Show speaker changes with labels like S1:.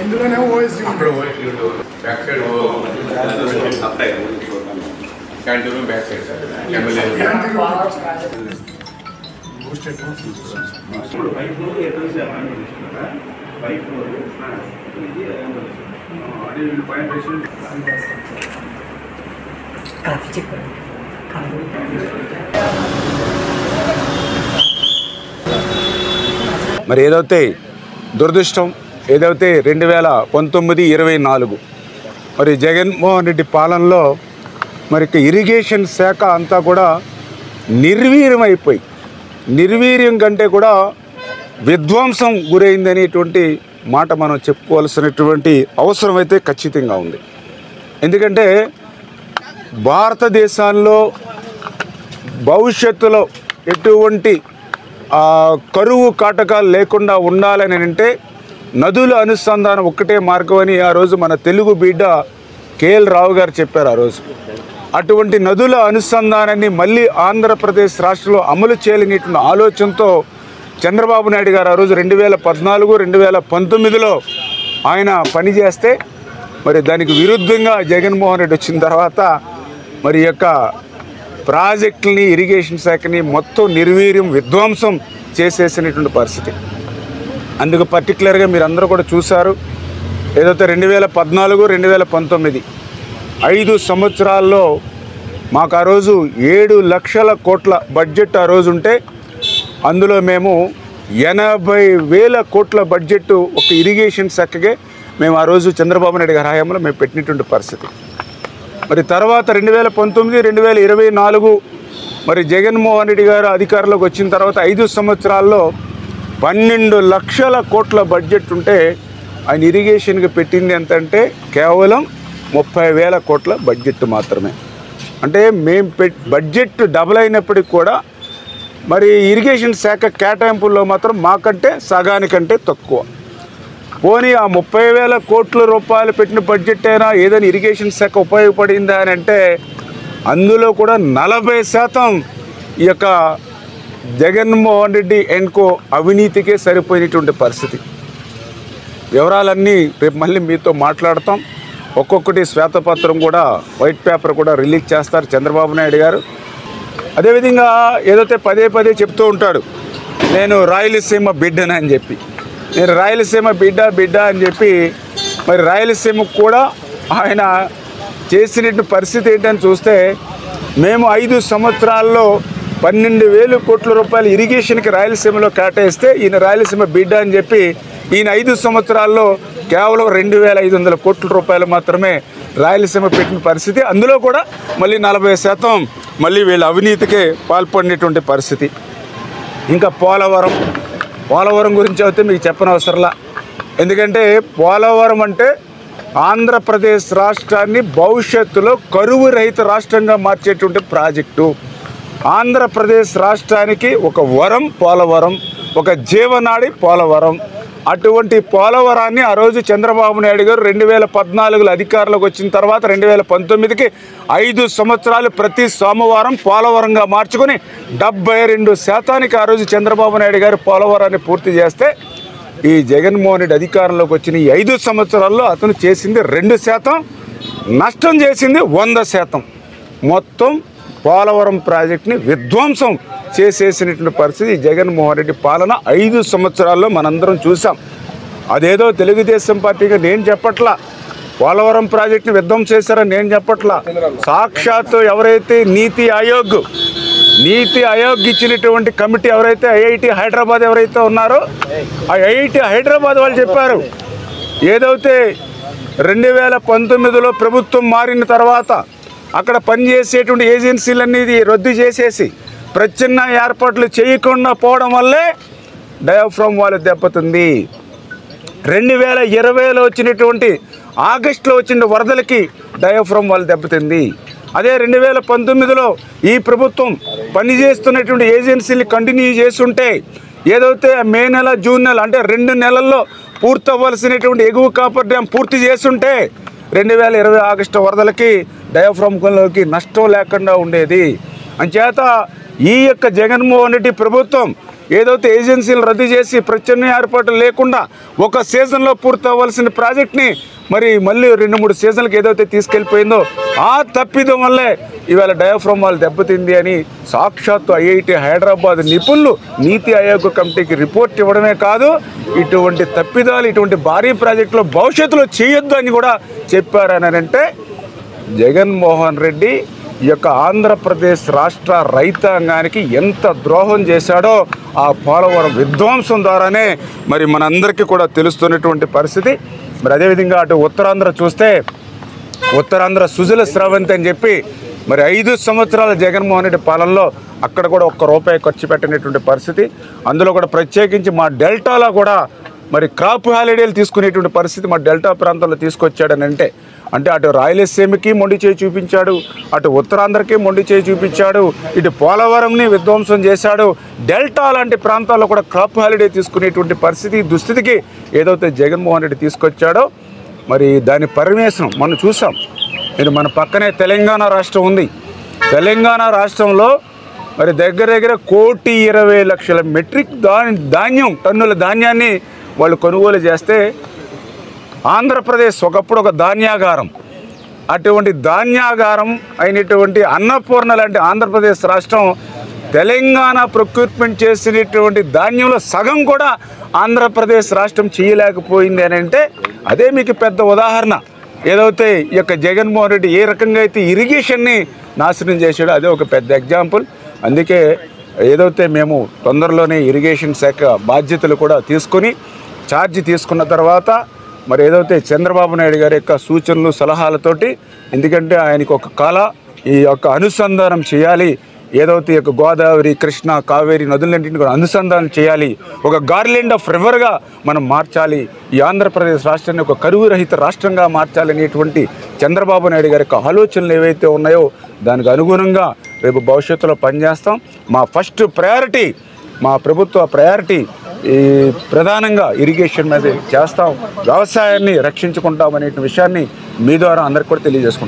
S1: ఎందులోనే OSC
S2: back side canteen back side sir
S3: మరి ఏదైతే దురదృష్టం ఏదైతే 2019-24 మరి జగన్మోహన్ రెడ్డి పాలనలో మరి ఇరిగేషన్ శాఖ అంతా కూడా నిర్వీర్యం కంటే కూడా విధ్వంసం గురైందనేటువంటి మాట మనం చెప్పుకోవాల్సినటువంటి అవసరం అయితే ఖచ్చితంగా ఉంది. ఎందుకంటే భారతదేశంలో భవిష్యత్తులో ఎటువంటి కరువు కాటకాలు లేకుండా ఉండాలని అంటే నదుల అనుసంధానం ఒక్కటే మార్గం అని ఆ రోజు మన తెలుగు బిడ్డ కేఎల్ రావు గారు చెప్పారు. ఆ రోజు అటువంటి నదుల అనుసంధానాన్ని మళ్ళీ ఆంధ్రప్రదేశ్ రాష్ట్రంలో అమలు చేయలేనటువంటి ఆలోచనతో చంద్రబాబు నాయుడు గారు ఆ రోజు 2014-2019లో ఆయన పనిచేస్తే మరి దానికి విరుద్ధంగా జగన్మోహన్ రెడ్డి వచ్చిన తర్వాత మరి యొక్క ప్రాజెక్టులని ఇరిగేషన్ శాఖని మొత్తం నిర్వీర్యం విధ్వంసం చేసేసినటువంటి పరిస్థితి. అందుకు పర్టికులర్గా మీరు అందరూ కూడా చూశారు. ఏదైతే 2014-2019 5 సంవత్సరాల్లో మాకు ఆ రోజు 7 లక్షల కోట్ల బడ్జెట్ ఆ రోజు ఉంటే అందులో మేము 80,000 కోట్ల బడ్జెట్ ఒక ఇరిగేషన్ శాఖకే మేము ఆ రోజు చంద్రబాబు నాయుడు గారి హయాంలో మేము పెట్టినటువంటి పరిస్థితి. మరి తర్వాత 2019-2024 మరి జగన్మోహన్ రెడ్డి గారు అధికారంలోకి వచ్చిన తర్వాత 5 సంవత్సరాల్లో 12 లక్షల కోట్ల బడ్జెట్ ఉంటే ఆయన ఇరిగేషన్కి పెట్టింది ఎంతంటే కేవలం 30,000 కోట్ల బడ్జెట్ మాత్రమే. అంటే మేము బడ్జెట్ డబుల్ అయినప్పటికి కూడా మరి ఇరిగేషన్ శాఖ కేటాయింపుల్లో మాత్రం మాకంటే సగానికంటే తక్కువ. పోనీ ఆ 30,000 కోట్ల రూపాయలు పెట్టిన బడ్జెట్ అయినా ఏదైనా ఇరిగేషన్ శాఖ ఉపయోగపడిందా అని అంటే అందులో కూడా 40% ఈ యొక్క జగన్మోహన్ రెడ్డి ఎన్కో అవినీతికే సరిపోయినటువంటి పరిస్థితి. వివరాలన్నీ రేపు మళ్ళీ మీతో మాట్లాడతాం. ఒక్కొక్కటి శ్వేతపత్రం కూడా వైట్ పేపర్ కూడా రిలీజ్ చేస్తారు చంద్రబాబు నాయుడు గారు. అదేవిధంగా ఏదైతే పదే చెప్తూ ఉంటాడు నేను రాయలసీమ బిడ్డని అని చెప్పి, నేను రాయలసీమ బిడ్డ అని చెప్పి మరి రాయలసీమకు కూడా ఆయన చేసినట్టు పరిస్థితి ఏంటని చూస్తే మేము 5 సంవత్సరాల్లో 12,000 కోట్ల రూపాయలు ఇరిగేషన్కి రాయలసీమలో కేటాయిస్తే ఈయన రాయలసీమ బిడ్డ అని చెప్పి ఈయన 5 సంవత్సరాల్లో కేవలం 2,500 కోట్ల రూపాయలు మాత్రమే రాయలసీమ పెట్టిన పరిస్థితి. అందులో కూడా మళ్ళీ 40% మళ్ళీ వీళ్ళ అవినీతికే పాల్పడినటువంటి పరిస్థితి. ఇంకా పోలవరం గురించి అయితే మీకు చెప్పనవసరంలా. ఎందుకంటే పోలవరం అంటే ఆంధ్రప్రదేశ్ రాష్ట్రాన్ని భవిష్యత్తులో కరువు రహిత రాష్ట్రంగా మార్చేటువంటి ప్రాజెక్టు. ఆంధ్రప్రదేశ్ రాష్ట్రానికి ఒక వరం పోలవరం, ఒక జీవనాడి పోలవరం. అటువంటి పోలవరాన్ని ఆ రోజు చంద్రబాబు నాయుడు గారు 2014లో అధికారంలోకి వచ్చిన తర్వాత 2019కి 5 సంవత్సరాలు ప్రతి సోమవారం పోలవరంగా మార్చుకొని 72% ఆ రోజు చంద్రబాబు నాయుడు గారు పోలవరాన్ని పూర్తి చేస్తే ఈ జగన్మోహన్ రెడ్డి అధికారంలోకి వచ్చిన ఈ 5 సంవత్సరాల్లో అతను చేసింది 2%, నష్టం చేసింది 100%. మొత్తం పోలవరం ప్రాజెక్టుని విధ్వంసం చేసేసినటువంటి పరిస్థితి జగన్మోహన్ రెడ్డి పాలన 5 సంవత్సరాల్లో మనందరం చూసాం. అదేదో తెలుగుదేశం పార్టీగా నేను చెప్పట్లా, పోలవరం ప్రాజెక్టుని విధ్వంసం చేశారని నేను చెప్పట్లా. సాక్షాత్తు ఎవరైతే నీతి ఆయోగ్ ఇచ్చినటువంటి కమిటీ ఎవరైతే ఐఐటి హైదరాబాద్ ఎవరైతే ఉన్నారో ఆ ఐఐటి హైదరాబాద్ వాళ్ళు చెప్పారు, ఏదైతే 2019లో ప్రభుత్వం మారిన తర్వాత అక్కడ పనిచేసేటువంటి ఏజెన్సీలన్నీ రద్దు చేసేసి ప్రత్యామ్నాయ ఏర్పాట్లు చేయకుండా పోవడం వల్లే డయాఫ్రామ్ వాళ్ళు దెబ్బతింది. 2020లో వచ్చినటువంటి ఆగస్టులో వచ్చిన వరదలకి డయాఫ్రామ్ వాళ్ళు దెబ్బతింది. అదే 2019లో ఈ ప్రభుత్వం పనిచేస్తున్నటువంటి ఏజెన్సీని కంటిన్యూ చేస్తుంటే ఏదైతే మే నెల జూన్ నెల అంటే 2 నెలల్లో పూర్తి అవ్వాల్సినటువంటి ఎగువ కాపర్ డ్యామ్ పూర్తి చేస్తుంటే 2020 ఆగస్టు వరదలకి డయాఫ్రామ్లోకి నష్టం లేకుండా ఉండేది. అంచేత ఈ యొక్క జగన్మోహన్ రెడ్డి ప్రభుత్వం ఏదైతే ఏజెన్సీలు రద్దు చేసి ప్రత్యామ్నాయ ఏర్పాట్లు లేకుండా ఒక సీజన్లో పూర్తి అవ్వాల్సిన ప్రాజెక్ట్ని మళ్ళీ 2-3 సీజన్లకు ఏదైతే తీసుకెళ్ళిపోయిందో ఆ తప్పిదం వల్లే ఇవాళ డయాఫ్రామ్ వాళ్ళు దెబ్బతింది అని సాక్షాత్తు ఐఐటి హైదరాబాద్ నిపుణులు నీతి ఆయోగ్ కమిటీకి రిపోర్ట్ ఇవ్వడమే కాదు, ఇటువంటి తప్పిదాలు ఇటువంటి భారీ ప్రాజెక్టులో భవిష్యత్తులో చేయొద్దు అని కూడా చెప్పారని అంటే జగన్మోహన్ రెడ్డి ఈ యొక్క ఆంధ్రప్రదేశ్ రాష్ట్ర రైతాంగానికి ఎంత ద్రోహం చేశాడో ఆ పోలవరం విధ్వంసం ద్వారానే మనందరికీ కూడా తెలుస్తున్నటువంటి పరిస్థితి. అదేవిధంగా అటు ఉత్తరాంధ్ర చూస్తే ఉత్తరాంధ్ర సుజల స్రవంతి అని చెప్పి 5 సంవత్సరాల జగన్మోహన్ రెడ్డి పాలనలో అక్కడ కూడా ₹1 ఖర్చు పెట్టినటువంటి పరిస్థితి. అందులో కూడా ప్రత్యేకించి మా డెల్టాలో కూడా క్రాప్ హాలిడేలు తీసుకునేటువంటి పరిస్థితి మా డెల్టా ప్రాంతంలో తీసుకొచ్చాడని అంటే అటు రాయలసీమకి మొండి చేయి చూపించాడు, అటు ఉత్తరాంధ్రకి మొండి చేయి చూపించాడు, ఇటు పోలవరంని విధ్వంసం చేశాడు. డెల్టా లాంటి ప్రాంతాల్లో కూడా క్రాప్ హాలిడే తీసుకునేటువంటి పరిస్థితి దుస్థితికి ఏదైతే జగన్మోహన్ రెడ్డి తీసుకొచ్చాడో దాని పరివేశనం మనం చూసాం. మన పక్కనే తెలంగాణ రాష్ట్రం ఉంది. తెలంగాణ రాష్ట్రంలో దగ్గర 1,20,00,000 మెట్రిక్ టన్నుల ధాన్యాన్ని వాళ్ళు కొనుగోలు చేస్తే ఆంధ్రప్రదేశ్ ఒకప్పుడు ఒక ధాన్యాగారం, అటువంటి ధాన్యాగారం అయినటువంటి అన్నపూర్ణ లాంటి ఆంధ్రప్రదేశ్ రాష్ట్రం తెలంగాణ ప్రొక్యూర్మెంట్ చేసినటువంటి ధాన్యంలో సగం కూడా ఆంధ్రప్రదేశ్ రాష్ట్రం చేయలేకపోయింది అని అంటే అదే మీకు పెద్ద ఉదాహరణ. ఏదైతే ఈ యొక్క జగన్మోహన్ రెడ్డి ఏ రకంగా అయితే ఇరిగేషన్ని నాశనం చేశాడో అదే ఒక పెద్ద ఎగ్జాంపుల్. అందుకే ఏదైతే మేము తొందరలోనే ఇరిగేషన్ శాఖ బాధ్యతలు కూడా తీసుకొని ఛార్జ్ తీసుకున్న తర్వాత ఏదైతే చంద్రబాబు నాయుడు గారి యొక్క సూచనలు సలహాలతోటి, ఎందుకంటే ఆయనకు ఒక ఈ యొక్క అనుసంధానం చేయాలి, ఏదైతే ఈ యొక్క గోదావరి కృష్ణ కావేరి నదులన్నింటినీ కూడా అనుసంధానం చేయాలి, ఒక గార్లెండ్ ఆఫ్ రివర్గా మనం మార్చాలి, ఈ ఆంధ్రప్రదేశ్ రాష్ట్రాన్ని ఒక కరువు రహిత రాష్ట్రంగా మార్చాలనేటువంటి చంద్రబాబు నాయుడు గారి యొక్క ఆలోచనలు ఏవైతే ఉన్నాయో దానికి అనుగుణంగా రేపు భవిష్యత్తులో పనిచేస్తాం. మా ఫస్ట్ ప్రయారిటీ, మా ప్రభుత్వ ప్రయారిటీ ఈ ప్రధానంగా ఇరిగేషన్ మీద చేస్తాం, వ్యవసాయాన్ని రక్షించుకుంటాం అనే విషయాన్ని మీ ద్వారా అందరికీ కూడా తెలియజేసుకుంటాం.